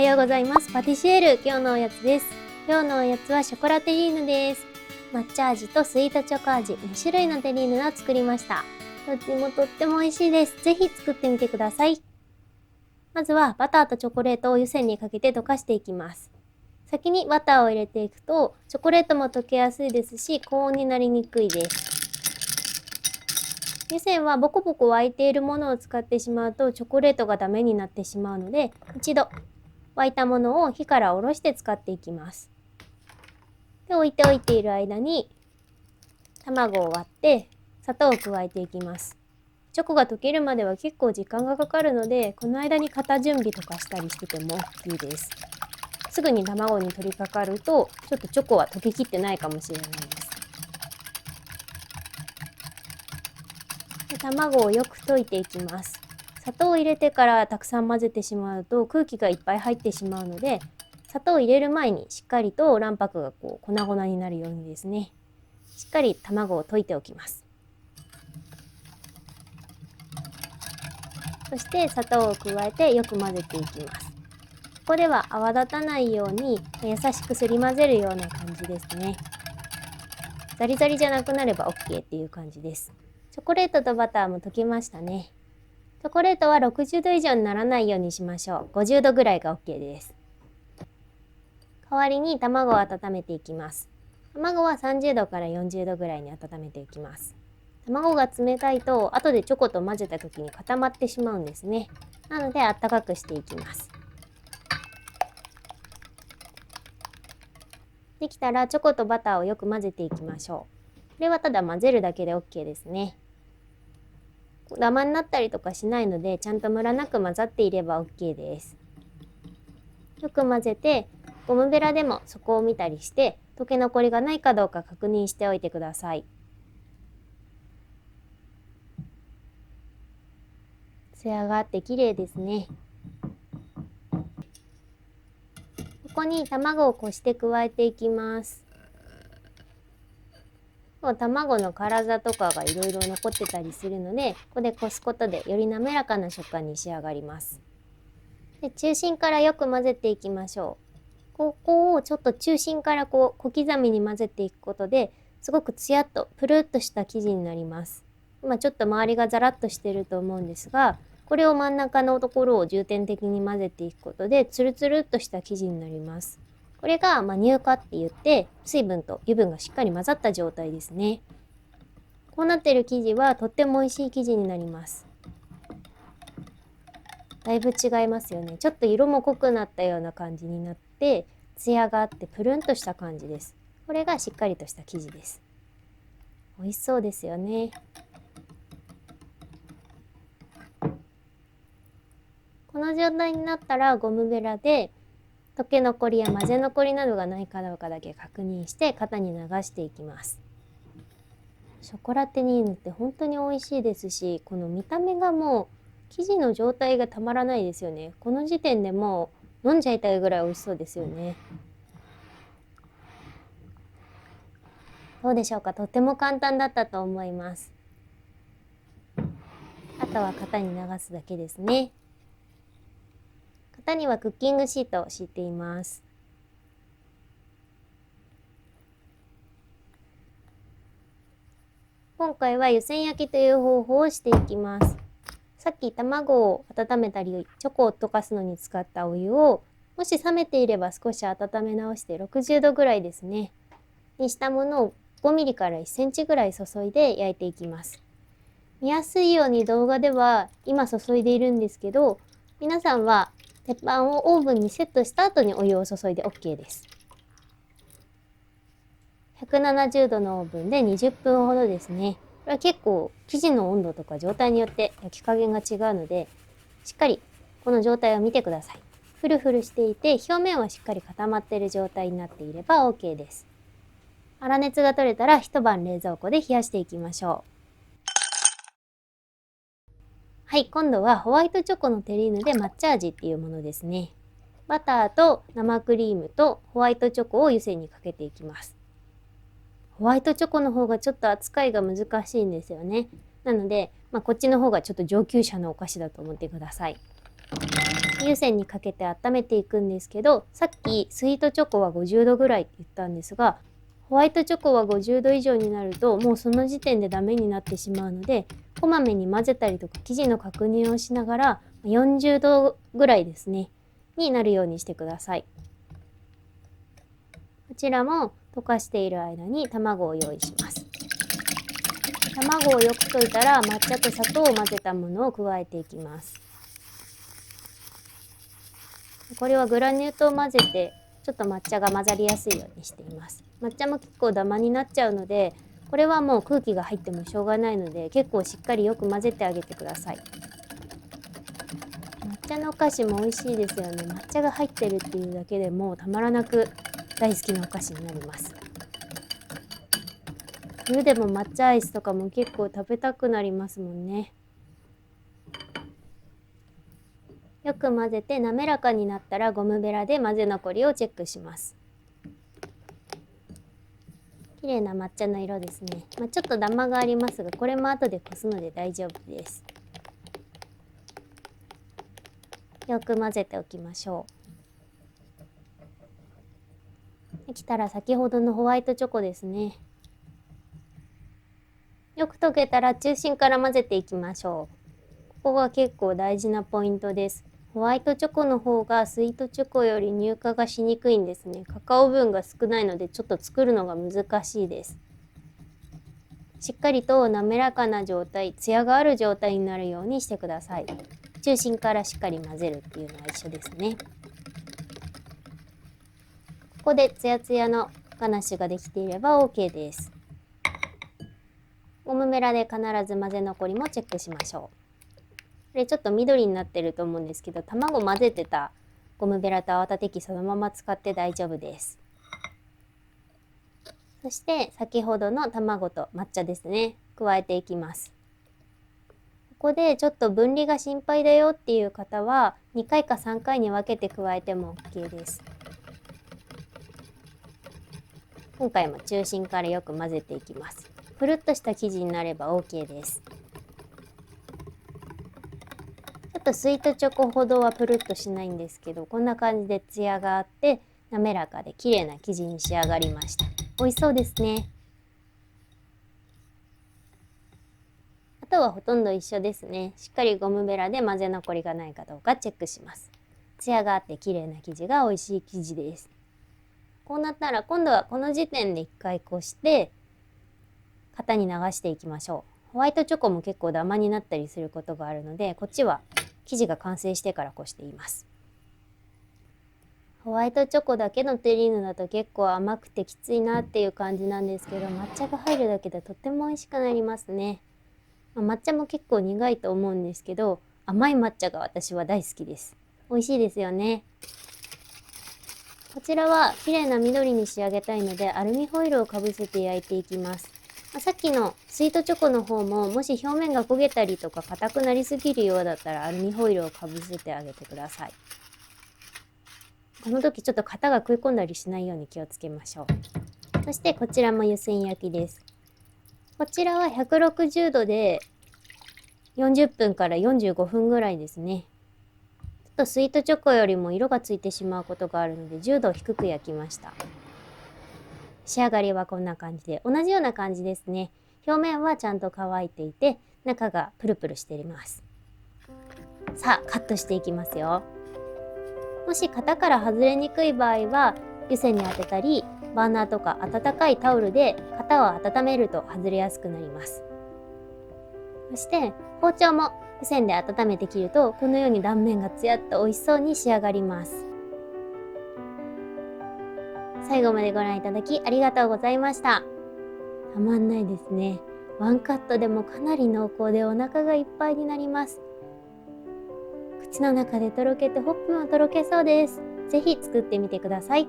ようございます。パティシエール、今日のおやつです。今日のおやつはショコラテリーヌです。抹茶味とスイートチョコ味、2種類のテリーヌを作りました。とっても美味しいです。ぜひ作ってみてください。まずはバターとチョコレートを湯煎にかけて溶かしていきます。先にバターを入れていくと、チョコレートも溶けやすいですし、高温になりにくいです。湯煎はボコボコ沸いているものを使ってしまうとチョコレートがダメになってしまうので、一度沸いたものを火から下ろして使っていきます。で、置いておいている間に卵を割って砂糖を加えていきます。チョコが溶けるまでは結構時間がかかるので、この間に型準備とかしたりしててもいいです。すぐに卵に取り掛かるとちょっとチョコは溶けきってないかもしれないです。卵をよく溶いていきます。砂糖を入れてからたくさん混ぜてしまうと空気がいっぱい入ってしまうので、砂糖を入れる前にしっかりと卵白が粉々になるようにですね、しっかり卵を溶いておきます。そして砂糖を加えてよく混ぜていきます。ここでは泡立たないように優しくすり混ぜるような感じですね。ザリザリじゃなくなれば OK っていう感じです。チョコレートとバターも溶けましたね。チョコレートは60度以上にならないようにしましょう。50度ぐらいが OK です。代わりに卵を温めていきます。卵は30度から40度ぐらいに温めていきます。卵が冷たいと後でチョコと混ぜた時に固まってしまうんですね。なので温かくしていきます。できたらチョコとバターをよく混ぜていきましょう。これはただ混ぜるだけで OK ですね。ダマになったりとかしないので、ちゃんとムラなく混ざっていれば OK です。よく混ぜて、ゴムベラでも底を見たりして、溶け残りがないかどうか確認しておいてください。艶があって綺麗ですね。ここに卵をこして加えていきます。卵の辛さとかがいろいろ残ってたりするので、ここでこすことでより滑らかな食感に仕上がります。で、中心からよく混ぜていきましょう。ここをちょっと中心から小刻みに混ぜていくことで、すごくツヤっとプルッとした生地になります。今ちょっと周りがザラッとしてると思うんですが、これを真ん中のところを重点的に混ぜていくことで、ツルツルっとした生地になります。これが乳化って言って、水分と油分がしっかり混ざった状態ですね。こうなっている生地はとっても美味しい生地になります。だいぶ違いますよね。ちょっと色も濃くなったような感じになって、ツヤがあってプルンとした感じです。これがしっかりとした生地です。美味しそうですよね。この状態になったらゴムベラで溶け残りや混ぜ残りなどがないかどうかだけ確認して型に流していきます。ショコラテニーヌって本当に美味しいですし、この見た目がもう生地の状態がたまらないですよね。この時点でもう飲んじゃいたいぐらい美味しそうですよね。どうでしょうか。とても簡単だったと思います。あとは型に流すだけですね。型にはクッキングシートを敷いています。今回は湯煎焼きという方法をしていきます。さっき卵を温めたりチョコを溶かすのに使ったお湯を、もし冷めていれば少し温め直して60度ぐらいですねにしたものを5ミリから1センチぐらい注いで焼いていきます。見やすいように動画では今注いでいるんですけど、皆さんは鉄板をオーブンにセットした後にお湯を注いで OK です。170度のオーブンで20分ほどですね。これは結構生地の温度とか状態によって焼き加減が違うので、しっかりこの状態を見てください。フルフルしていて表面はしっかり固まっている状態になっていれば OK です。粗熱が取れたら一晩冷蔵庫で冷やしていきましょう。はい、今度はホワイトチョコのテリーヌで抹茶味っていうものですね。バターと生クリームとホワイトチョコを湯煎にかけていきます。ホワイトチョコの方がちょっと扱いが難しいんですよね。なので、こっちの方がちょっと上級者のお菓子だと思ってください。湯煎にかけて温めていくんですけど、さっきスイートチョコは50度ぐらいって言ったんですが、ホワイトチョコは50度以上になるともうその時点でダメになってしまうので、こまめに混ぜたりとか生地の確認をしながら40度ぐらいですねになるようにしてください。こちらも溶かしている間に卵を用意します。卵をよく溶いたら抹茶と砂糖を混ぜたものを加えていきます。これはグラニュー糖を混ぜてちょっと抹茶が混ざりやすいようにしています。抹茶も結構ダマになっちゃうので、これはもう空気が入ってもしょうがないので、結構しっかりよく混ぜてあげてください。抹茶のお菓子も美味しいですよね。抹茶が入ってるっていうだけでもうたまらなく大好きなお菓子になります。冬でも抹茶アイスとかも結構食べたくなりますもんね。よく混ぜて滑らかになったらゴムベラで混ぜ残りをチェックします。綺麗な抹茶の色ですね。ちょっとダマがありますが、これも後でこすので大丈夫です。よく混ぜておきましょう。できたら先ほどのホワイトチョコですね。よく溶けたら中心から混ぜていきましょう。ここが結構大事なポイントです。ホワイトチョコの方がスイートチョコより乳化がしにくいんですね。カカオ分が少ないのでちょっと作るのが難しいです。しっかりと滑らかな状態、ツヤがある状態になるようにしてください。中心からしっかり混ぜるっていうのは一緒ですね。ここでツヤツヤのガナッシュができていれば OK です。ゴムベラで必ず混ぜ残りもチェックしましょう。これちょっと緑になってると思うんですけど、卵混ぜてたゴムベラと泡立て器そのまま使って大丈夫です。そして先ほどの卵と抹茶ですね、加えていきます。ここでちょっと分離が心配だよっていう方は2回か3回に分けて加えても OK です。今回も中心からよく混ぜていきます。ふるっとした生地になれば OK です。ちょっとスイートチョコほどはプルッとしないんですけど、こんな感じでツヤがあって滑らかで綺麗な生地に仕上がりました。美味しそうですね。あとはほとんど一緒ですね。しっかりゴムベラで混ぜ残りがないかどうかチェックします。ツヤがあって綺麗な生地が美味しい生地です。こうなったら今度はこの時点で1回こして型に流していきましょう。ホワイトチョコも結構ダマになったりすることがあるので、こっちは生地が完成してからこしています。ホワイトチョコだけのテリーヌだと結構甘くてきついなっていう感じなんですけど、抹茶が入るだけでとっても美味しくなりますね。抹茶も結構苦いと思うんですけど、甘い抹茶が私は大好きです。美味しいですよね。こちらは綺麗な緑に仕上げたいのでアルミホイルをかぶせて焼いていきます。さっきのスイートチョコの方ももし表面が焦げたりとか硬くなりすぎるようだったらアルミホイルをかぶせてあげてください。この時ちょっと型が食い込んだりしないように気をつけましょう。そしてこちらも湯煎焼きです。こちらは160度で40分から45分ぐらいですね。ちょっとスイートチョコよりも色がついてしまうことがあるので10度低く焼きました。仕上がりはこんな感じで、同じような感じですね。表面はちゃんと乾いていて中がプルプルしています。さあカットしていきますよ。もし型から外れにくい場合は湯煎に当てたりバーナーとか温かいタオルで型を温めると外れやすくなります。そして包丁も湯煎で温めて切るとこのように断面がツヤっと美味しそうに仕上がります。最後までご覧いただきありがとうございました。たまんないですね。ワンカットでもかなり濃厚でお腹がいっぱいになります。口の中でとろけてほっぺもとろけそうです。ぜひ作ってみてください。